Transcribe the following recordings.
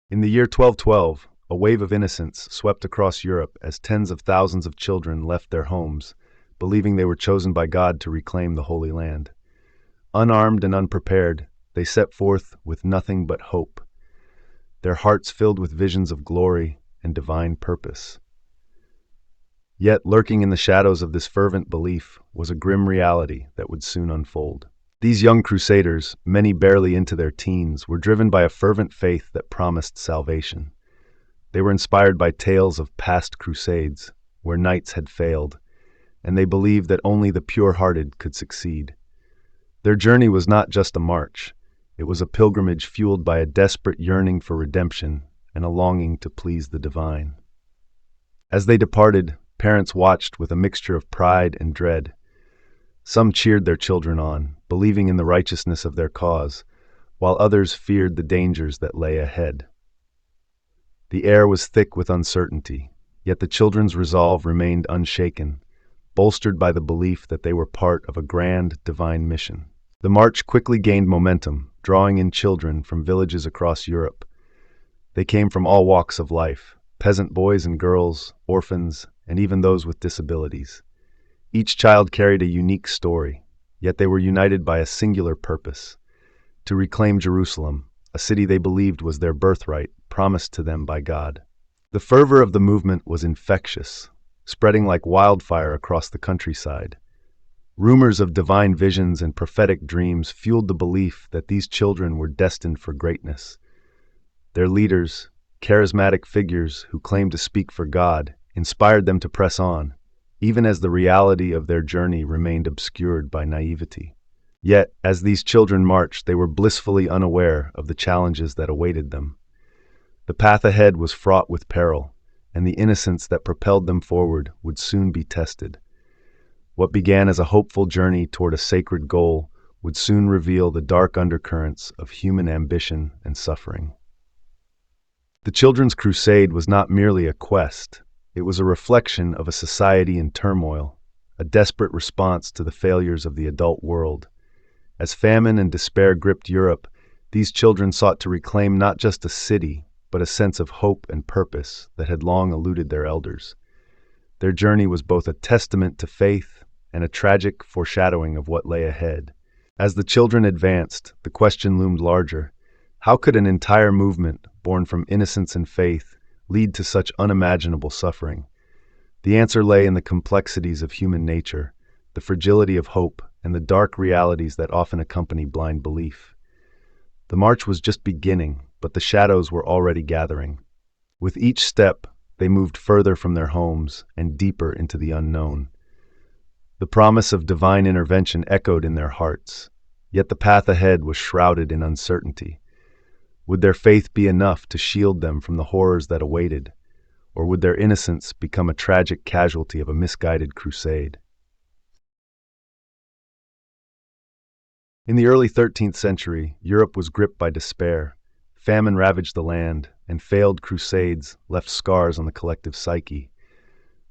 In the year 1212, a wave of innocence swept across Europe as tens of thousands of children left their homes, believing they were chosen by God to reclaim the Holy Land. Unarmed and unprepared, they set forth with nothing but hope, their hearts filled with visions of glory and divine purpose. Yet, lurking in the shadows of this fervent belief was a grim reality that would soon unfold. These young crusaders, many barely into their teens, were driven by a fervent faith that promised salvation. They were inspired by tales of past crusades, where knights had failed, and they believed that only the pure-hearted could succeed. Their journey was not just a march. It was a pilgrimage fueled by a desperate yearning for redemption and a longing to please the divine. As they departed, parents watched with a mixture of pride and dread. Some cheered their children on, believing in the righteousness of their cause, while others feared the dangers that lay ahead. The air was thick with uncertainty, yet the children's resolve remained unshaken, bolstered by the belief that they were part of a grand divine mission. The march quickly gained momentum, drawing in children from villages across Europe. They came from all walks of life, peasant boys and girls, orphans, and even those with disabilities. Each child carried a unique story, yet they were united by a singular purpose: to reclaim Jerusalem, a city they believed was their birthright, promised to them by God. The fervor of the movement was infectious, spreading like wildfire across the countryside. Rumors of divine visions and prophetic dreams fueled the belief that these children were destined for greatness. Their leaders, charismatic figures who claimed to speak for God, inspired them to press on, even as the reality of their journey remained obscured by naivety. Yet, as these children marched, they were blissfully unaware of the challenges that awaited them. The path ahead was fraught with peril, and the innocence that propelled them forward would soon be tested. What began as a hopeful journey toward a sacred goal would soon reveal the dark undercurrents of human ambition and suffering. The Children's Crusade was not merely a quest. It was a reflection of a society in turmoil, a desperate response to the failures of the adult world. As famine and despair gripped Europe, these children sought to reclaim not just a city, but a sense of hope and purpose that had long eluded their elders. Their journey was both a testament to faith and a tragic foreshadowing of what lay ahead. As the children advanced, the question loomed larger: how could an entire movement, born from innocence and faith, lead to such unimaginable suffering? The answer lay in the complexities of human nature, the fragility of hope, and the dark realities that often accompany blind belief. The march was just beginning, but the shadows were already gathering. With each step, they moved further from their homes and deeper into the unknown. The promise of divine intervention echoed in their hearts, yet the path ahead was shrouded in uncertainty. Would their faith be enough to shield them from the horrors that awaited, or would their innocence become a tragic casualty of a misguided crusade? In the early 13th century, Europe was gripped by despair. Famine ravaged the land, and failed crusades left scars on the collective psyche.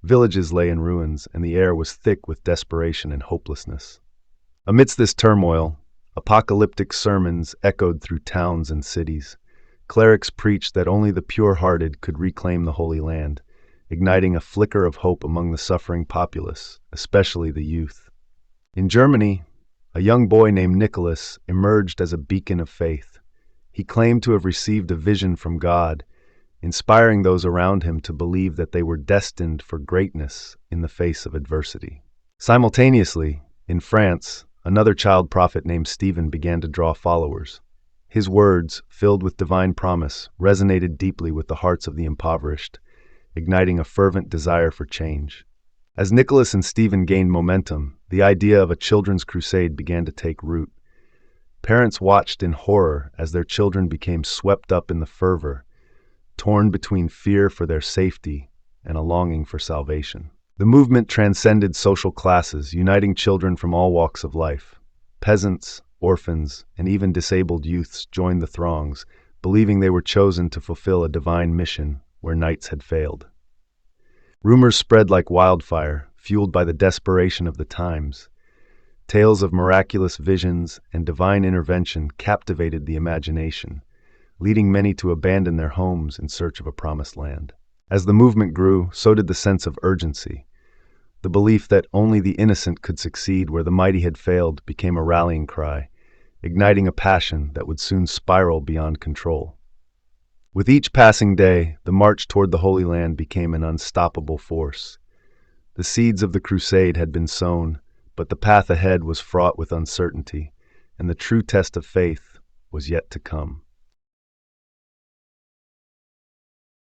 Villages lay in ruins, and the air was thick with desperation and hopelessness. Amidst this turmoil, apocalyptic sermons echoed through towns and cities. Clerics preached that only the pure-hearted could reclaim the Holy Land, igniting a flicker of hope among the suffering populace, especially the youth. In Germany, a young boy named Nicholas emerged as a beacon of faith. He claimed to have received a vision from God, inspiring those around him to believe that they were destined for greatness in the face of adversity. Simultaneously, in France, another child prophet named Stephen began to draw followers. His words, filled with divine promise, resonated deeply with the hearts of the impoverished, igniting a fervent desire for change. As Nicholas and Stephen gained momentum, the idea of a children's crusade began to take root. Parents watched in horror as their children became swept up in the fervor, torn between fear for their safety and a longing for salvation. The movement transcended social classes, uniting children from all walks of life. Peasants, orphans, and even disabled youths joined the throngs, believing they were chosen to fulfill a divine mission where knights had failed. Rumors spread like wildfire, fueled by the desperation of the times. Tales of miraculous visions and divine intervention captivated the imagination, leading many to abandon their homes in search of a promised land. As the movement grew, so did the sense of urgency. The belief that only the innocent could succeed where the mighty had failed became a rallying cry, igniting a passion that would soon spiral beyond control. With each passing day, the march toward the Holy Land became an unstoppable force. The seeds of the Crusade had been sown, but the path ahead was fraught with uncertainty, and the true test of faith was yet to come.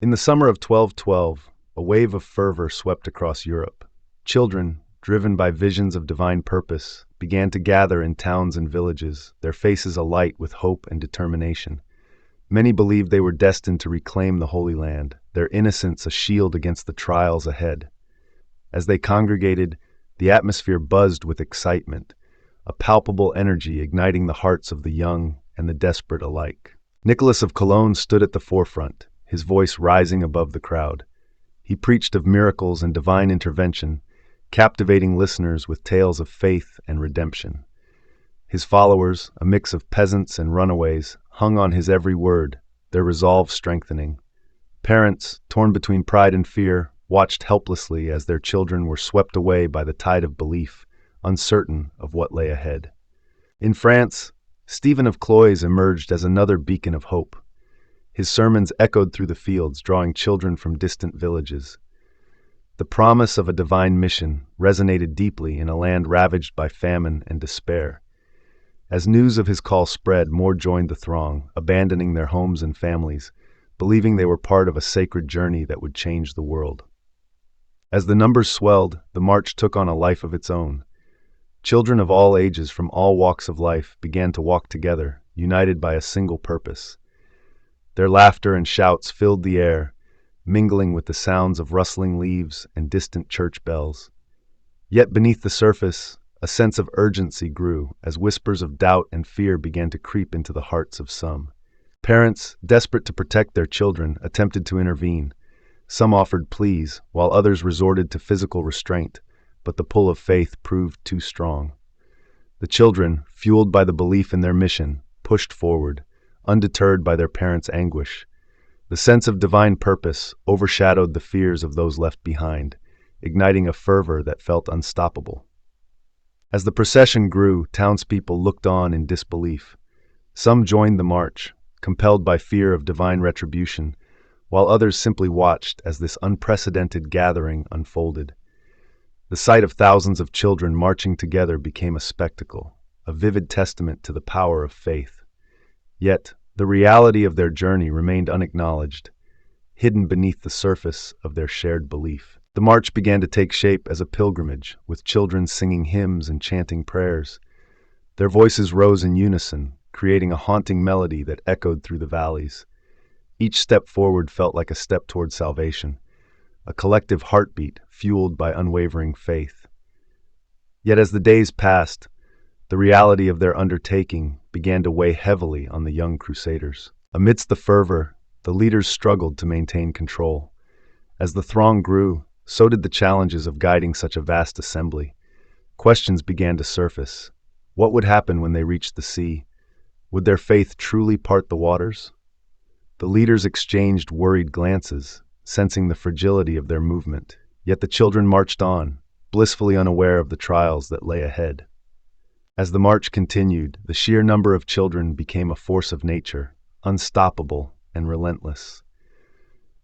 In the summer of 1212, a wave of fervor swept across Europe. Children, driven by visions of divine purpose, began to gather in towns and villages, their faces alight with hope and determination. Many believed they were destined to reclaim the Holy Land, their innocence a shield against the trials ahead. As they congregated, the atmosphere buzzed with excitement, a palpable energy igniting the hearts of the young and the desperate alike. Nicholas of Cologne stood at the forefront, his voice rising above the crowd. He preached of miracles and divine intervention, captivating listeners with tales of faith and redemption. His followers, a mix of peasants and runaways, hung on his every word, their resolve strengthening. Parents, torn between pride and fear, watched helplessly as their children were swept away by the tide of belief, uncertain of what lay ahead. In France, Stephen of Cloyes emerged as another beacon of hope. His sermons echoed through the fields, drawing children from distant villages. The promise of a divine mission resonated deeply in a land ravaged by famine and despair. As news of his call spread, more joined the throng, abandoning their homes and families, believing they were part of a sacred journey that would change the world. As the numbers swelled, the march took on a life of its own. Children of all ages from all walks of life began to walk together, united by a single purpose. Their laughter and shouts filled the air, mingling with the sounds of rustling leaves and distant church bells. Yet beneath the surface, a sense of urgency grew as whispers of doubt and fear began to creep into the hearts of some. Parents, desperate to protect their children, attempted to intervene. Some offered pleas, while others resorted to physical restraint, but the pull of faith proved too strong. The children, fueled by the belief in their mission, pushed forward, undeterred by their parents' anguish. The sense of divine purpose overshadowed the fears of those left behind, igniting a fervor that felt unstoppable. As the procession grew, townspeople looked on in disbelief. Some joined the march, compelled by fear of divine retribution, while others simply watched as this unprecedented gathering unfolded. The sight of thousands of children marching together became a spectacle, a vivid testament to the power of faith. Yet, the reality of their journey remained unacknowledged, hidden beneath the surface of their shared belief. The march began to take shape as a pilgrimage, with children singing hymns and chanting prayers. Their voices rose in unison, creating a haunting melody that echoed through the valleys. Each step forward felt like a step toward salvation, a collective heartbeat fueled by unwavering faith. Yet as the days passed, the reality of their undertaking began to weigh heavily on the young crusaders. Amidst the fervor, the leaders struggled to maintain control. As the throng grew, so did the challenges of guiding such a vast assembly. Questions began to surface. What would happen when they reached the sea? Would their faith truly part the waters? The leaders exchanged worried glances, sensing the fragility of their movement. Yet the children marched on, blissfully unaware of the trials that lay ahead. As the march continued, the sheer number of children became a force of nature, unstoppable and relentless.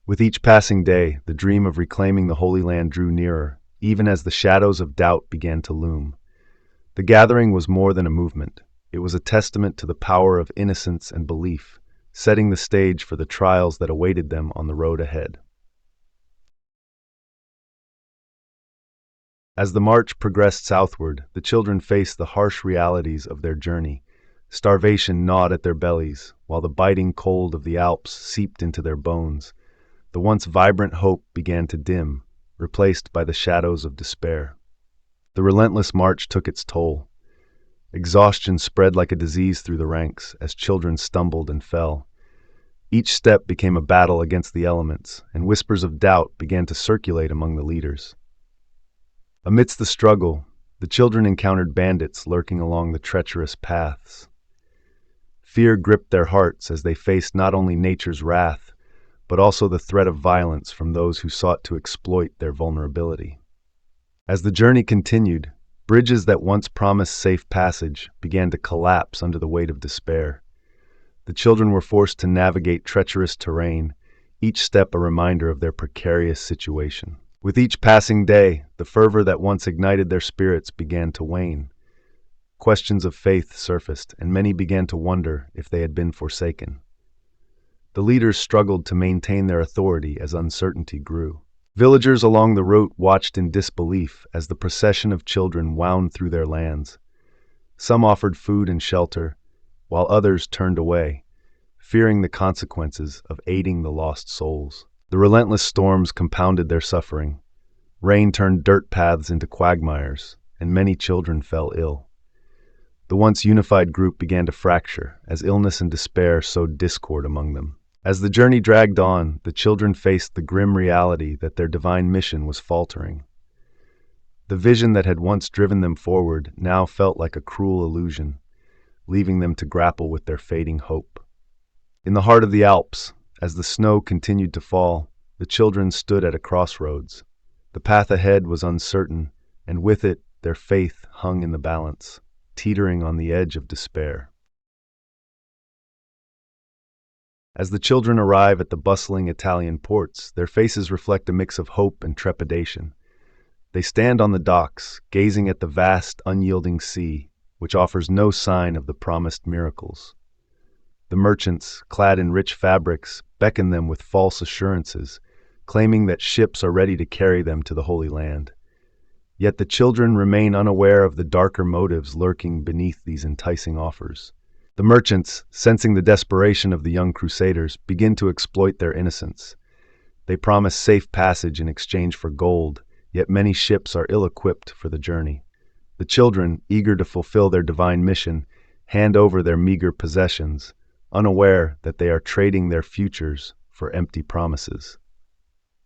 With each passing day, the dream of reclaiming the Holy Land drew nearer, even as the shadows of doubt began to loom. The gathering was more than a movement. It was a testament to the power of innocence and belief, setting the stage for the trials that awaited them on the road ahead. As the march progressed southward, the children faced the harsh realities of their journey. Starvation gnawed at their bellies, while the biting cold of the Alps seeped into their bones. The once vibrant hope began to dim, replaced by the shadows of despair. The relentless march took its toll. Exhaustion spread like a disease through the ranks as children stumbled and fell. Each step became a battle against the elements, and whispers of doubt began to circulate among the leaders. Amidst the struggle, the children encountered bandits lurking along the treacherous paths. Fear gripped their hearts as they faced not only nature's wrath, but also the threat of violence from those who sought to exploit their vulnerability. As the journey continued, bridges that once promised safe passage began to collapse under the weight of despair. The children were forced to navigate treacherous terrain, each step a reminder of their precarious situation. With each passing day, the fervor that once ignited their spirits began to wane. Questions of faith surfaced, and many began to wonder if they had been forsaken. The leaders struggled to maintain their authority as uncertainty grew. Villagers along the route watched in disbelief as the procession of children wound through their lands. Some offered food and shelter, while others turned away, fearing the consequences of aiding the lost souls. The relentless storms compounded their suffering. Rain turned dirt paths into quagmires, and many children fell ill. The once unified group began to fracture as illness and despair sowed discord among them. As the journey dragged on, the children faced the grim reality that their divine mission was faltering. The vision that had once driven them forward now felt like a cruel illusion, leaving them to grapple with their fading hope. In the heart of the Alps, as the snow continued to fall, the children stood at a crossroads. The path ahead was uncertain, and with it, their faith hung in the balance, teetering on the edge of despair. As the children arrive at the bustling Italian ports, their faces reflect a mix of hope and trepidation. They stand on the docks, gazing at the vast, unyielding sea, which offers no sign of the promised miracles. The merchants, clad in rich fabrics, beckon them with false assurances, claiming that ships are ready to carry them to the Holy Land. Yet the children remain unaware of the darker motives lurking beneath these enticing offers. The merchants, sensing the desperation of the young crusaders, begin to exploit their innocence. They promise safe passage in exchange for gold, yet many ships are ill-equipped for the journey. The children, eager to fulfill their divine mission, hand over their meager possessions, unaware that they are trading their futures for empty promises.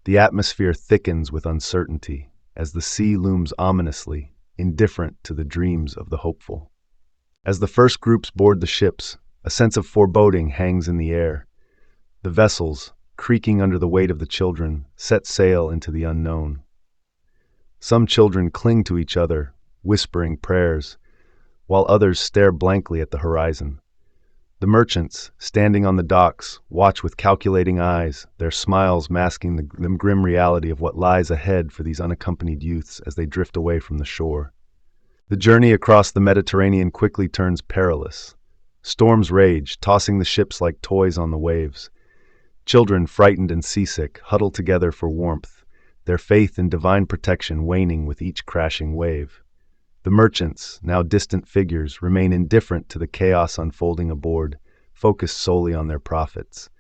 The atmosphere thickens with uncertainty as the sea looms ominously, indifferent to the dreams of the hopeful. As the first groups board the ships, a sense of foreboding hangs in the air. The vessels, creaking under the weight of the children, set sail into the unknown. Some children cling to each other, whispering prayers, while others stare blankly at the horizon. The merchants, standing on the docks, watch with calculating eyes, their smiles masking the grim reality of what lies ahead for these unaccompanied youths as they drift away from the shore. The journey across the Mediterranean quickly turns perilous. Storms rage, tossing the ships like toys on the waves. Children, frightened and seasick, huddle together for warmth, their faith in divine protection waning with each crashing wave. The merchants, now distant figures, remain indifferent to the chaos unfolding aboard, focused solely on their profits.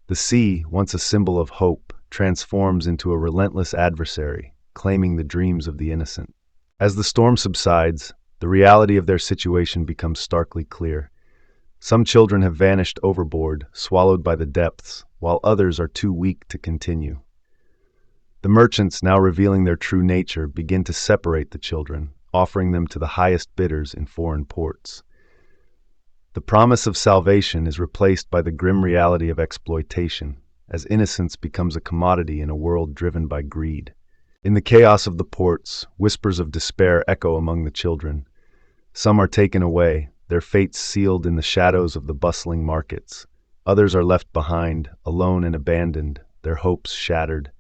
The sea, once a symbol of hope, transforms into a relentless adversary, claiming the dreams of the innocent. As the storm subsides, the reality of their situation becomes starkly clear. Some children have vanished overboard, swallowed by the depths, while others are too weak to continue. The merchants, now revealing their true nature, begin to separate the children, offering them to the highest bidders in foreign ports. The promise of salvation is replaced by the grim reality of exploitation, as innocence becomes a commodity in a world driven by greed. In the chaos of the ports, whispers of despair echo among the children. Some are taken away, their fates sealed in the shadows of the bustling markets. Others are left behind, alone and abandoned, their hopes shattered.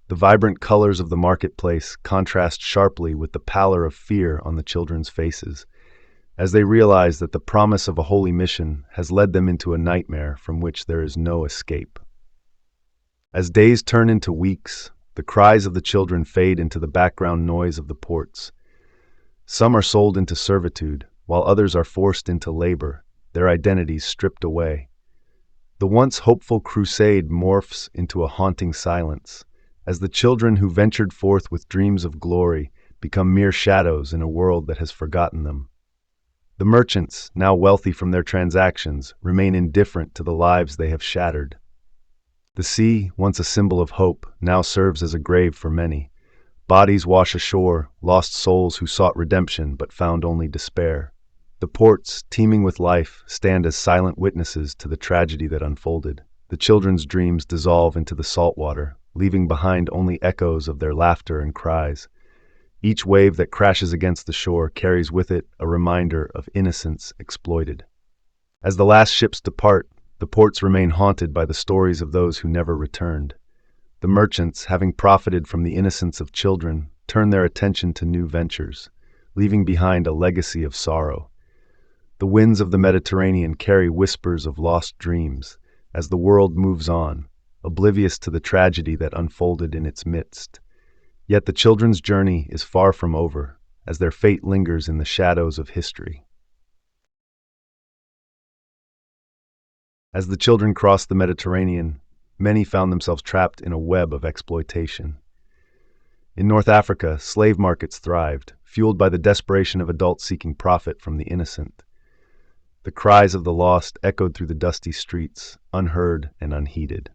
The vibrant colors of the marketplace contrast sharply with the pallor of fear on the children's faces, as they realize that the promise of a holy mission has led them into a nightmare from which there is no escape. As days turn into weeks, the cries of the children fade into the background noise of the ports. Some are sold into servitude, while others are forced into labor, their identities stripped away. The once hopeful crusade morphs into a haunting silence, as the children who ventured forth with dreams of glory become mere shadows in a world that has forgotten them. The merchants, now wealthy from their transactions, remain indifferent to the lives they have shattered. The sea, once a symbol of hope, now serves as a grave for many. Bodies wash ashore, lost souls who sought redemption but found only despair. The ports, teeming with life, stand as silent witnesses to the tragedy that unfolded. The children's dreams dissolve into the salt water, leaving behind only echoes of their laughter and cries. Each wave that crashes against the shore carries with it a reminder of innocence exploited. As the last ships depart, the ports remain haunted by the stories of those who never returned. The merchants, having profited from the innocence of children, turn their attention to new ventures, leaving behind a legacy of sorrow. The winds of the Mediterranean carry whispers of lost dreams as the world moves on, oblivious to the tragedy that unfolded in its midst. Yet the children's journey is far from over, as their fate lingers in the shadows of history. As the children crossed the Mediterranean, many found themselves trapped in a web of exploitation. In North Africa, slave markets thrived, fueled by the desperation of adults seeking profit from the innocent. The cries of the lost echoed through the dusty streets, unheard and unheeded.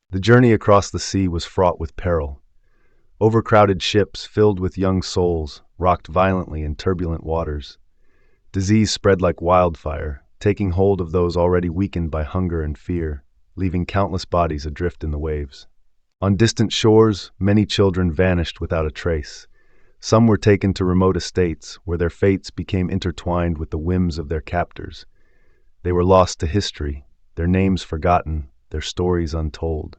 The journey across the sea was fraught with peril. Overcrowded ships filled with young souls rocked violently in turbulent waters. Disease spread like wildfire, taking hold of those already weakened by hunger and fear, leaving countless bodies adrift in the waves. On distant shores, many children vanished without a trace. Some were taken to remote estates, where their fates became intertwined with the whims of their captors. They were lost to history, their names forgotten, their stories untold.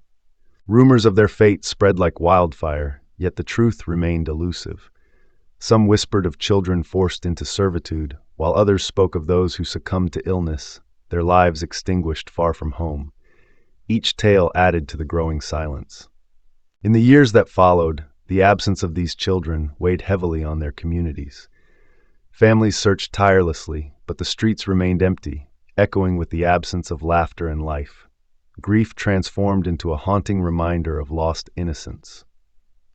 Rumors of their fate spread like wildfire, yet the truth remained elusive. Some whispered of children forced into servitude, while others spoke of those who succumbed to illness, their lives extinguished far from home. Each tale added to the growing silence. In the years that followed, the absence of these children weighed heavily on their communities. Families searched tirelessly, but the streets remained empty, echoing with the absence of laughter and life. Grief transformed into a haunting reminder of lost innocence.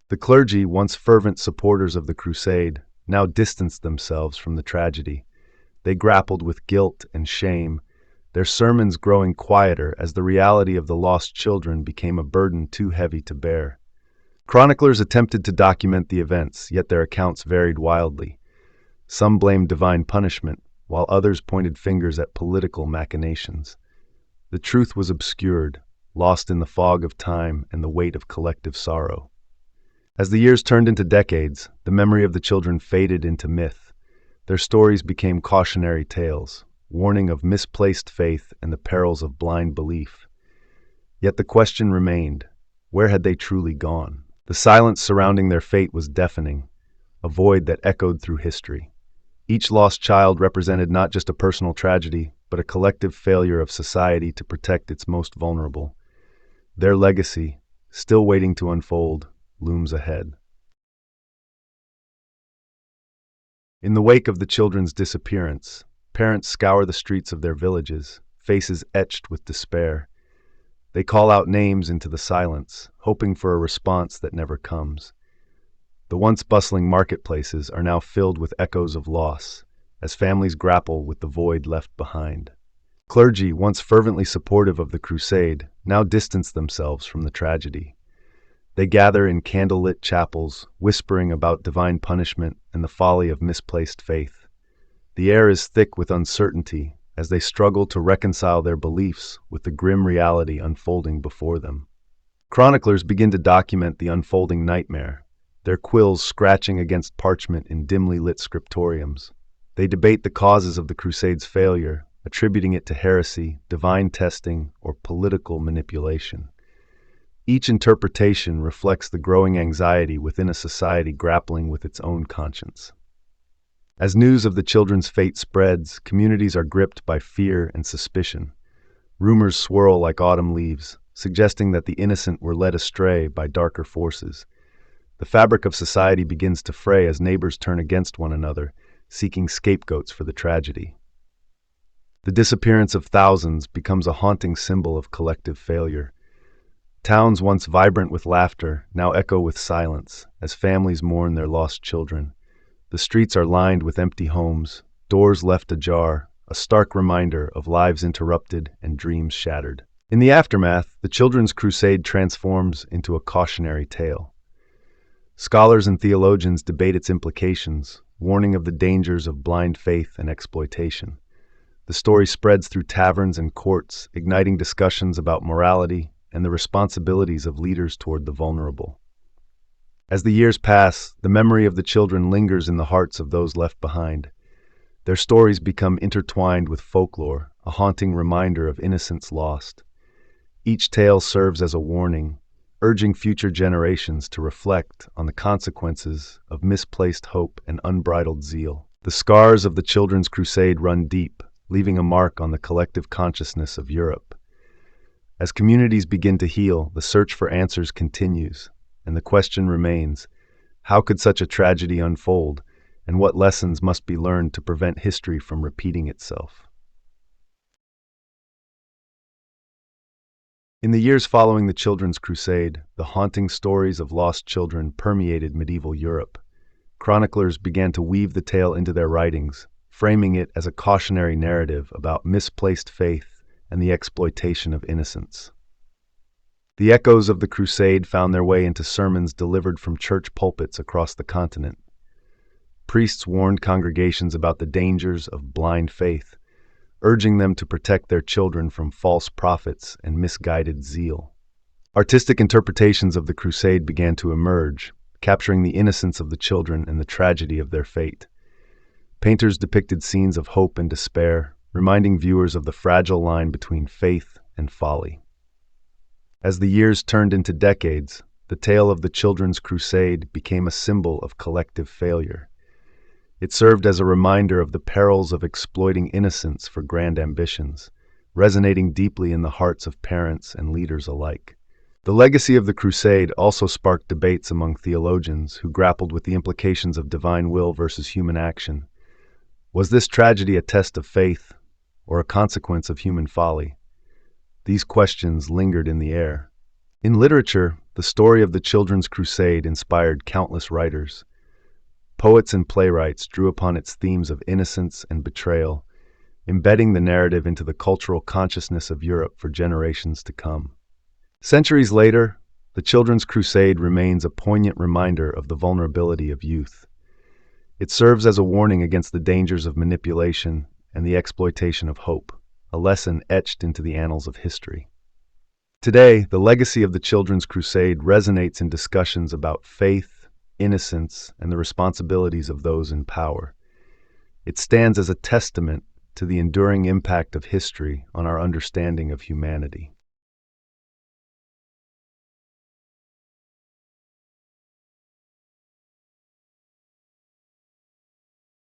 The clergy, once fervent supporters of the Crusade, now distanced themselves from the tragedy. They grappled with guilt and shame, their sermons growing quieter as the reality of the lost children became a burden too heavy to bear. Chroniclers attempted to document the events, yet their accounts varied wildly. Some blamed divine punishment, while others pointed fingers at political machinations. The truth was obscured, lost in the fog of time and the weight of collective sorrow. As the years turned into decades, the memory of the children faded into myth. Their stories became cautionary tales, warning of misplaced faith and the perils of blind belief. Yet the question remained, where had they truly gone? The silence surrounding their fate was deafening, a void that echoed through history. Each lost child represented not just a personal tragedy, but a collective failure of society to protect its most vulnerable. Their legacy, still waiting to unfold, looms ahead. In the wake of the children's disappearance, parents scour the streets of their villages, faces etched with despair. They call out names into the silence, hoping for a response that never comes. The once bustling marketplaces are now filled with echoes of loss, as families grapple with the void left behind. Clergy, once fervently supportive of the Crusade, now distance themselves from the tragedy. They gather in candlelit chapels, whispering about divine punishment and the folly of misplaced faith. The air is thick with uncertainty as they struggle to reconcile their beliefs with the grim reality unfolding before them. Chroniclers begin to document the unfolding nightmare, their quills scratching against parchment in dimly lit scriptoriums. They debate the causes of the Crusade's failure, attributing it to heresy, divine testing, or political manipulation. Each interpretation reflects the growing anxiety within a society grappling with its own conscience. As news of the children's fate spreads, communities are gripped by fear and suspicion. Rumors swirl like autumn leaves, suggesting that the innocent were led astray by darker forces. The fabric of society begins to fray as neighbors turn against one another, seeking scapegoats for the tragedy. The disappearance of thousands becomes a haunting symbol of collective failure. Towns once vibrant with laughter now echo with silence as families mourn their lost children. The streets are lined with empty homes, doors left ajar, a stark reminder of lives interrupted and dreams shattered. In the aftermath, the children's crusade transforms into a cautionary tale. Scholars and theologians debate its implications, warning of the dangers of blind faith and exploitation. The story spreads through taverns and courts, igniting discussions about morality and the responsibilities of leaders toward the vulnerable. As the years pass, the memory of the children lingers in the hearts of those left behind. Their stories become intertwined with folklore, a haunting reminder of innocence lost. Each tale serves as a warning, urging future generations to reflect on the consequences of misplaced hope and unbridled zeal. The scars of the Children's Crusade run deep, leaving a mark on the collective consciousness of Europe. As communities begin to heal, the search for answers continues, and the question remains, how could such a tragedy unfold, and what lessons must be learned to prevent history from repeating itself? In the years following the Children's Crusade, the haunting stories of lost children permeated medieval Europe. Chroniclers began to weave the tale into their writings, framing it as a cautionary narrative about misplaced faith and the exploitation of innocence. The echoes of the Crusade found their way into sermons delivered from church pulpits across the continent. Priests warned congregations about the dangers of blind faith, urging them to protect their children from false prophets and misguided zeal. Artistic interpretations of the Crusade began to emerge, capturing the innocence of the children and the tragedy of their fate. Painters depicted scenes of hope and despair, reminding viewers of the fragile line between faith and folly. As the years turned into decades, the tale of the Children's Crusade became a symbol of collective failure. It served as a reminder of the perils of exploiting innocence for grand ambitions, resonating deeply in the hearts of parents and leaders alike. The legacy of the Crusade also sparked debates among theologians who grappled with the implications of divine will versus human action. Was this tragedy a test of faith, or a consequence of human folly? These questions lingered in the air. In literature, the story of the Children's Crusade inspired countless writers. Poets and playwrights drew upon its themes of innocence and betrayal, embedding the narrative into the cultural consciousness of Europe for generations to come. Centuries later, the Children's Crusade remains a poignant reminder of the vulnerability of youth. It serves as a warning against the dangers of manipulation and the exploitation of hope, a lesson etched into the annals of history. Today, the legacy of the Children's Crusade resonates in discussions about faith, innocence, and the responsibilities of those in power. It stands as a testament to the enduring impact of history on our understanding of humanity.